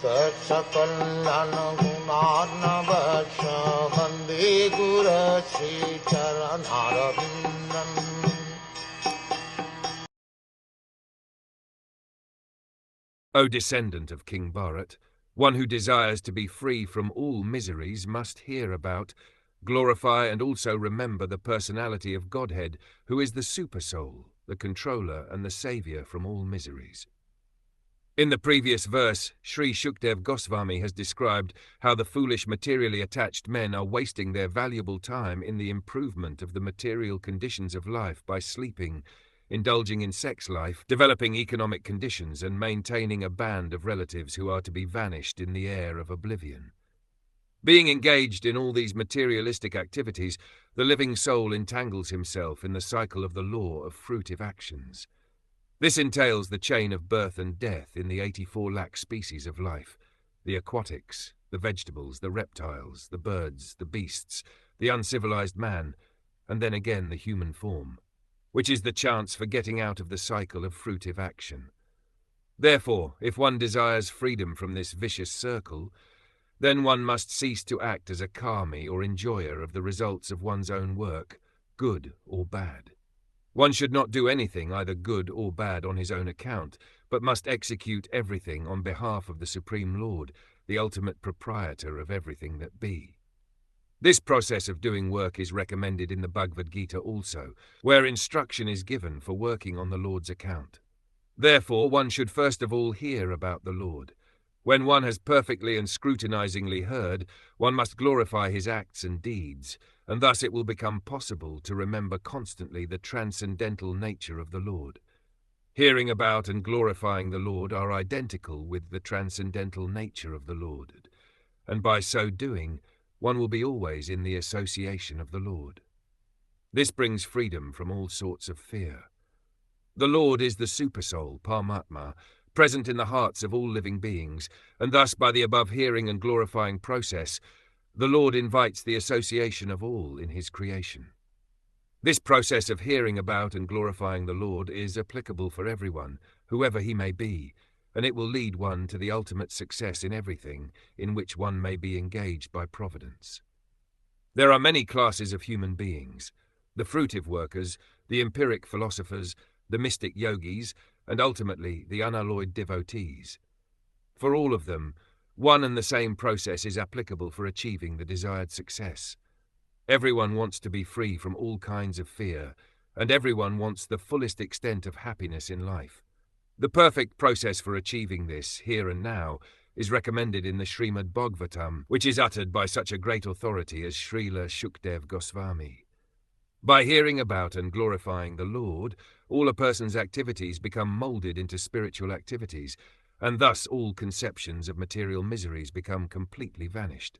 Sakalayan Gunarnavasha Vande Guru Sri Charanaravindan. O descendant of King Bharat, one who desires to be free from all miseries must hear about, glorify and also remember the personality of Godhead, who is the Supersoul, the controller and the saviour from all miseries. In the previous verse, Sri Shukdev Goswami has described how the foolish materially attached men are wasting their valuable time in the improvement of the material conditions of life by sleeping, indulging in sex life, developing economic conditions, and maintaining a band of relatives who are to be vanished in the air of oblivion. Being engaged in all these materialistic activities, the living soul entangles himself in the cycle of the law of fruitive actions. This entails the chain of birth and death in the 84 lakh species of life, the aquatics, the vegetables, the reptiles, the birds, the beasts, the uncivilized man, and then again the human form, which is the chance for getting out of the cycle of fruitive action. Therefore, if one desires freedom from this vicious circle, then one must cease to act as a karmi or enjoyer of the results of one's own work, good or bad. One should not do anything either good or bad on his own account, but must execute everything on behalf of the Supreme Lord, the ultimate proprietor of everything that be. This process of doing work is recommended in the Bhagavad Gita also, where instruction is given for working on the Lord's account. Therefore, one should first of all hear about the Lord. When one has perfectly and scrutinizingly heard, one must glorify his acts and deeds, and thus it will become possible to remember constantly the transcendental nature of the Lord. Hearing about and glorifying the Lord are identical with the transcendental nature of the Lord, and by so doing, one will be always in the association of the Lord. This brings freedom from all sorts of fear. The Lord is the Supersoul, Paramatma, present in the hearts of all living beings, and thus by the above hearing and glorifying process, the Lord invites the association of all in his creation. This process of hearing about and glorifying the Lord is applicable for everyone, whoever he may be, and it will lead one to the ultimate success in everything in which one may be engaged by providence. There are many classes of human beings: the fruitive workers, the empiric philosophers, the mystic yogis, and ultimately the unalloyed devotees. For all of them, one and the same process is applicable for achieving the desired success. Everyone wants to be free from all kinds of fear, and everyone wants the fullest extent of happiness in life. The perfect process for achieving this, here and now, is recommended in the Srimad Bhagwatam, which is uttered by such a great authority as Srila Shukdev Goswami. By hearing about and glorifying the Lord, all a person's activities become moulded into spiritual activities, and thus all conceptions of material miseries become completely vanished.